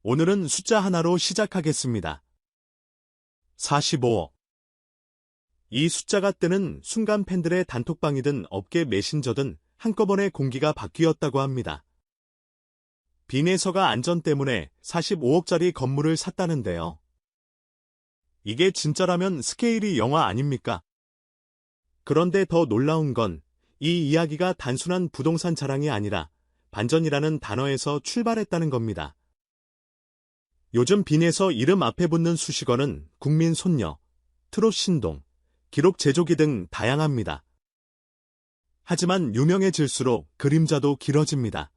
오늘은 숫자 하나로 시작하겠습니다. 45억. 이 숫자가 뜨는 순간 팬들의 단톡방이든 업계 메신저든 한꺼번에 공기가 바뀌었다고 합니다. 빈에서가 안전 때문에 45억짜리 건물을 샀다는데요. 이게 진짜라면 스케일이 영화 아닙니까? 그런데 더 놀라운 건 이 이야기가 단순한 부동산 자랑이 아니라 반전이라는 단어에서 출발했다는 겁니다. 요즘 빈에서 이름 앞에 붙는 수식어는 국민 손녀, 트롯 신동, 기록 제조기 등 다양합니다. 하지만 유명해질수록 그림자도 길어집니다.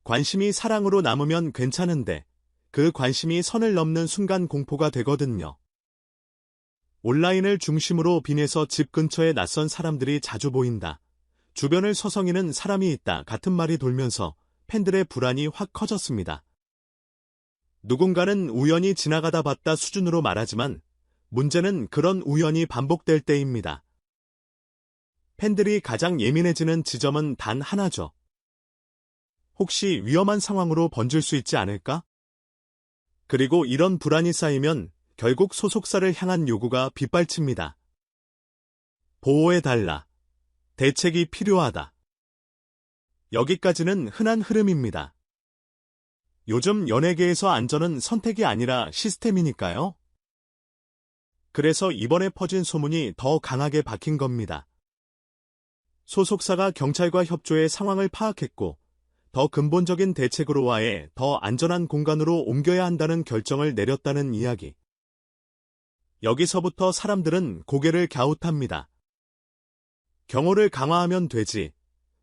관심이 사랑으로 남으면 괜찮은데 그 관심이 선을 넘는 순간 공포가 되거든요. 온라인을 중심으로 빈에서 집 근처에 낯선 사람들이 자주 보인다. 주변을 서성이는 사람이 있다 같은 말이 돌면서 팬들의 불안이 확 커졌습니다. 누군가는 우연히 지나가다 봤다 수준으로 말하지만 문제는 그런 우연이 반복될 때입니다. 팬들이 가장 예민해지는 지점은 단 하나죠. 혹시 위험한 상황으로 번질 수 있지 않을까? 그리고 이런 불안이 쌓이면 결국 소속사를 향한 요구가 빗발칩니다. 보호해달라. 대책이 필요하다. 여기까지는 흔한 흐름입니다. 요즘 연예계에서 안전은 선택이 아니라 시스템이니까요. 그래서 이번에 퍼진 소문이 더 강하게 박힌 겁니다. 소속사가 경찰과 협조해 상황을 파악했고 더 근본적인 대책으로 아예 더 안전한 공간으로 옮겨야 한다는 결정을 내렸다는 이야기. 여기서부터 사람들은 고개를 갸웃합니다. 경호를 강화하면 되지.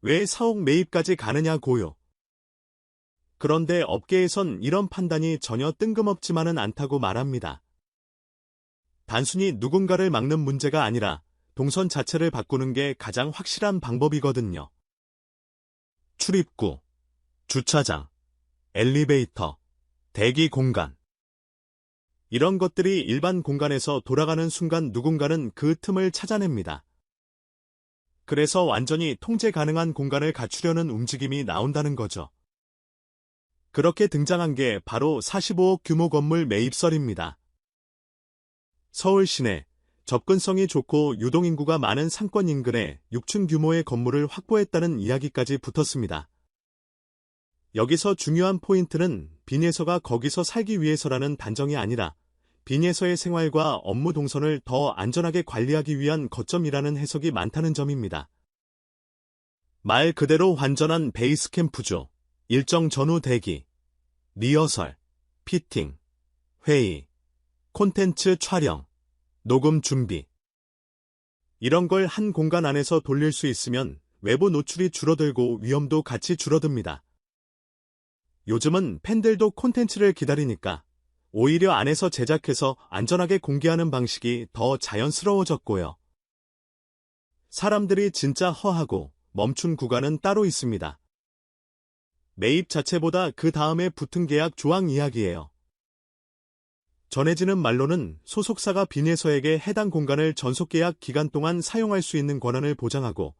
왜 사옥 매입까지 가느냐고요. 그런데 업계에선 이런 판단이 전혀 뜬금없지만은 않다고 말합니다. 단순히 누군가를 막는 문제가 아니라 동선 자체를 바꾸는 게 가장 확실한 방법이거든요. 출입구, 주차장, 엘리베이터, 대기 공간. 이런 것들이 일반 공간에서 돌아가는 순간 누군가는 그 틈을 찾아냅니다. 그래서 완전히 통제 가능한 공간을 갖추려는 움직임이 나온다는 거죠. 그렇게 등장한 게 바로 45억 규모 건물 매입설입니다. 서울 시내, 접근성이 좋고 유동인구가 많은 상권 인근에 6층 규모의 건물을 확보했다는 이야기까지 붙었습니다. 여기서 중요한 포인트는 빈에서가 거기서 살기 위해서라는 단정이 아니라 빈에서의 생활과 업무 동선을 더 안전하게 관리하기 위한 거점이라는 해석이 많다는 점입니다. 말 그대로 완전한 베이스 캠프죠. 일정 전후 대기, 리허설, 피팅, 회의, 콘텐츠 촬영, 녹음 준비. 이런 걸 한 공간 안에서 돌릴 수 있으면 외부 노출이 줄어들고 위험도 같이 줄어듭니다. 요즘은 팬들도 콘텐츠를 기다리니까 오히려 안에서 제작해서 안전하게 공개하는 방식이 더 자연스러워졌고요. 사람들이 진짜 허하고 멈춘 구간은 따로 있습니다. 매입 자체보다 그 다음에 붙은 계약 조항 이야기예요. 전해지는 말로는 소속사가 빈에서에게 해당 공간을 전속계약 기간 동안 사용할 수 있는 권한을 보장하고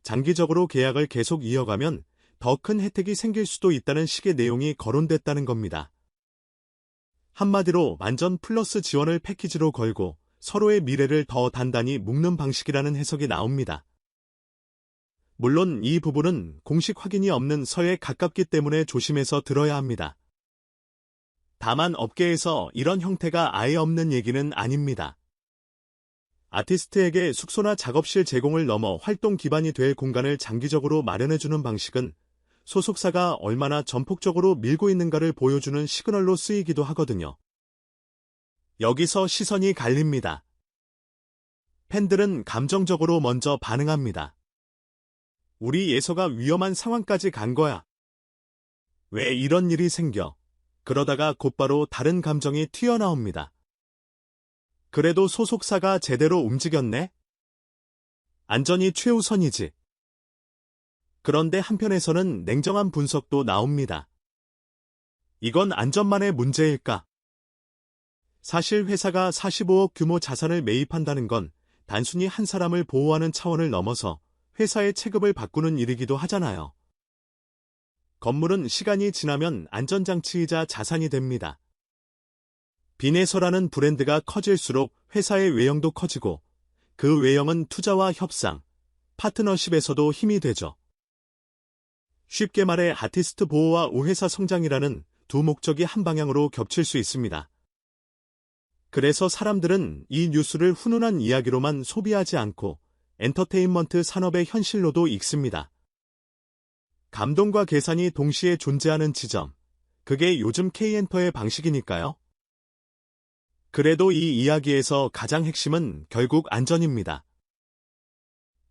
장기적으로 계약을 계속 이어가면 더 큰 혜택이 생길 수도 있다는 식의 내용이 거론됐다는 겁니다. 한마디로 완전 플러스 지원을 패키지로 걸고 서로의 미래를 더 단단히 묶는 방식이라는 해석이 나옵니다. 물론 이 부분은 공식 확인이 없는 설에 가깝기 때문에 조심해서 들어야 합니다. 다만 업계에서 이런 형태가 아예 없는 얘기는 아닙니다. 아티스트에게 숙소나 작업실 제공을 넘어 활동 기반이 될 공간을 장기적으로 마련해주는 방식은 소속사가 얼마나 전폭적으로 밀고 있는가를 보여주는 시그널로 쓰이기도 하거든요. 여기서 시선이 갈립니다. 팬들은 감정적으로 먼저 반응합니다. 우리 예서가 위험한 상황까지 간 거야. 왜 이런 일이 생겨? 그러다가 곧바로 다른 감정이 튀어나옵니다. 그래도 소속사가 제대로 움직였네? 안전이 최우선이지. 그런데 한편에서는 냉정한 분석도 나옵니다. 이건 안전만의 문제일까? 사실 회사가 45억 규모 자산을 매입한다는 건 단순히 한 사람을 보호하는 차원을 넘어서 회사의 체급을 바꾸는 일이기도 하잖아요. 건물은 시간이 지나면 안전장치이자 자산이 됩니다. 비내서라는 브랜드가 커질수록 회사의 외형도 커지고 그 외형은 투자와 협상, 파트너십에서도 힘이 되죠. 쉽게 말해 아티스트 보호와 우회사 성장이라는 두 목적이 한 방향으로 겹칠 수 있습니다. 그래서 사람들은 이 뉴스를 훈훈한 이야기로만 소비하지 않고 엔터테인먼트 산업의 현실로도 읽습니다. 감동과 계산이 동시에 존재하는 지점, 그게 요즘 K엔터의 방식이니까요. 그래도 이 이야기에서 가장 핵심은 결국 안전입니다.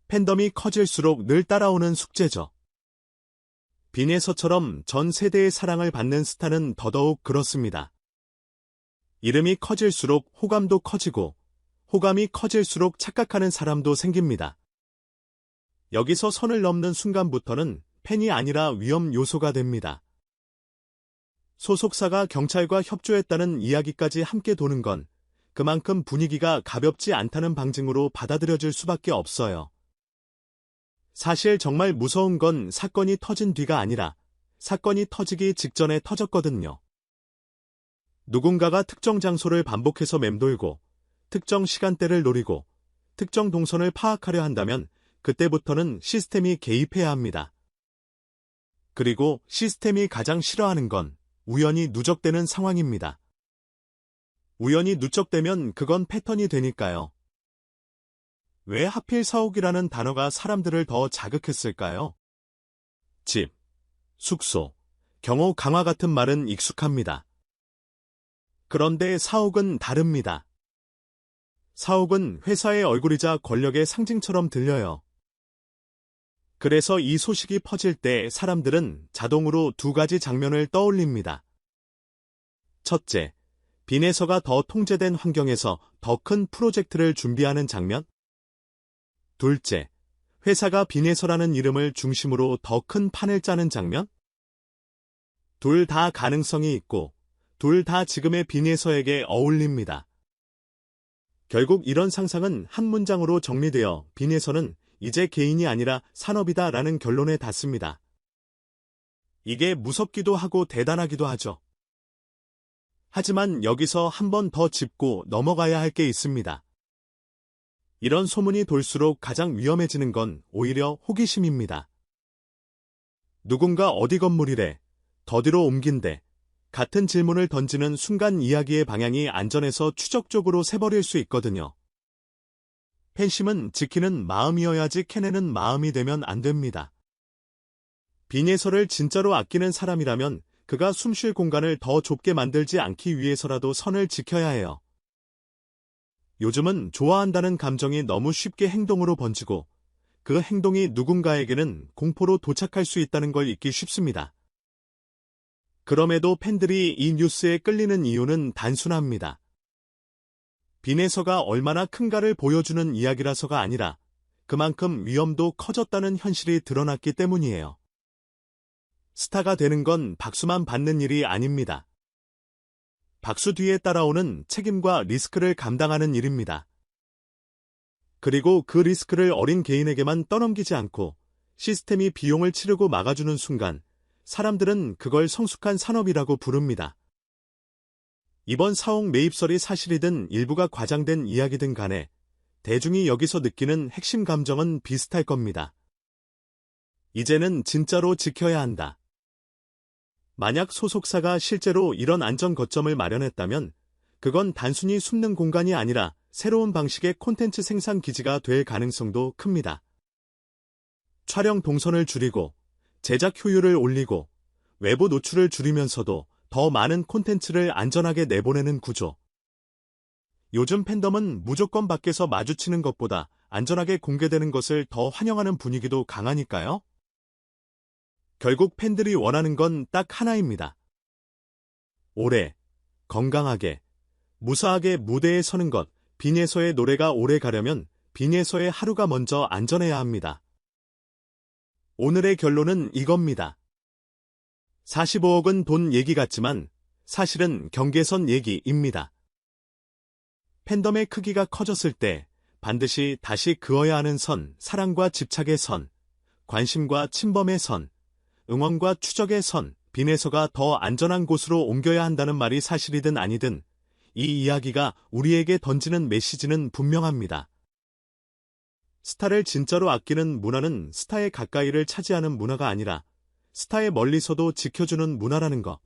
팬덤이 커질수록 늘 따라오는 숙제죠. 빈에서처럼 전 세대의 사랑을 받는 스타는 더더욱 그렇습니다. 이름이 커질수록 호감도 커지고 호감이 커질수록 착각하는 사람도 생깁니다. 여기서 선을 넘는 순간부터는 팬이 아니라 위험 요소가 됩니다. 소속사가 경찰과 협조했다는 이야기까지 함께 도는 건 그만큼 분위기가 가볍지 않다는 방증으로 받아들여질 수밖에 없어요. 사실 정말 무서운 건 사건이 터진 뒤가 아니라 사건이 터지기 직전에 터졌거든요. 누군가가 특정 장소를 반복해서 맴돌고 특정 시간대를 노리고 특정 동선을 파악하려 한다면 그때부터는 시스템이 개입해야 합니다. 그리고 시스템이 가장 싫어하는 건 우연히 누적되는 상황입니다. 우연히 누적되면 그건 패턴이 되니까요. 왜 하필 사옥이라는 단어가 사람들을 더 자극했을까요? 집, 숙소, 경호 강화 같은 말은 익숙합니다. 그런데 사옥은 다릅니다. 사옥은 회사의 얼굴이자 권력의 상징처럼 들려요. 그래서 이 소식이 퍼질 때 사람들은 자동으로 두 가지 장면을 떠올립니다. 첫째, 빈에서가 더 통제된 환경에서 더 큰 프로젝트를 준비하는 장면. 둘째, 회사가 빈에서라는 이름을 중심으로 더 큰 판을 짜는 장면. 둘 다 가능성이 있고 둘 다 지금의 빈에서에게 어울립니다. 결국 이런 상상은 한 문장으로 정리되어 빈에서는 이제 개인이 아니라 산업이다라는 결론에 닿습니다. 이게 무섭기도 하고 대단하기도 하죠. 하지만 여기서 한 번 더 짚고 넘어가야 할 게 있습니다. 이런 소문이 돌수록 가장 위험해지는 건 오히려 호기심입니다. 누군가 어디 건물이래, 더디로 옮긴대, 같은 질문을 던지는 순간 이야기의 방향이 안전에서 추적적으로 새버릴 수 있거든요. 팬심은 지키는 마음이어야지 캐내는 마음이 되면 안 됩니다. 빈예서를 진짜로 아끼는 사람이라면 그가 숨쉴 공간을 더 좁게 만들지 않기 위해서라도 선을 지켜야 해요. 요즘은 좋아한다는 감정이 너무 쉽게 행동으로 번지고 그 행동이 누군가에게는 공포로 도착할 수 있다는 걸 잊기 쉽습니다. 그럼에도 팬들이 이 뉴스에 끌리는 이유는 단순합니다. 빈에서가 얼마나 큰가를 보여주는 이야기라서가 아니라 그만큼 위험도 커졌다는 현실이 드러났기 때문이에요. 스타가 되는 건 박수만 받는 일이 아닙니다. 박수 뒤에 따라오는 책임과 리스크를 감당하는 일입니다. 그리고 그 리스크를 어린 개인에게만 떠넘기지 않고 시스템이 비용을 치르고 막아주는 순간 사람들은 그걸 성숙한 산업이라고 부릅니다. 이번 사옥 매입설이 사실이든 일부가 과장된 이야기든 간에 대중이 여기서 느끼는 핵심 감정은 비슷할 겁니다. 이제는 진짜로 지켜야 한다. 만약 소속사가 실제로 이런 안전 거점을 마련했다면 그건 단순히 숨는 공간이 아니라 새로운 방식의 콘텐츠 생산 기지가 될 가능성도 큽니다. 촬영 동선을 줄이고 제작 효율을 올리고 외부 노출을 줄이면서도 더 많은 콘텐츠를 안전하게 내보내는 구조. 요즘 팬덤은 무조건 밖에서 마주치는 것보다 안전하게 공개되는 것을 더 환영하는 분위기도 강하니까요. 결국 팬들이 원하는 건 딱 하나입니다. 오래, 건강하게, 무사하게 무대에 서는 것. 빈예서의 노래가 오래 가려면 빈예서의 하루가 먼저 안전해야 합니다. 오늘의 결론은 이겁니다. 45억은 돈 얘기 같지만 사실은 경계선 얘기입니다. 팬덤의 크기가 커졌을 때 반드시 다시 그어야 하는 선, 사랑과 집착의 선, 관심과 침범의 선, 응원과 추적의 선, 빈에서가 더 안전한 곳으로 옮겨야 한다는 말이 사실이든 아니든 이 이야기가 우리에게 던지는 메시지는 분명합니다. 스타를 진짜로 아끼는 문화는 스타의 가까이를 차지하는 문화가 아니라 스타의 멀리서도 지켜주는 문화라는 것.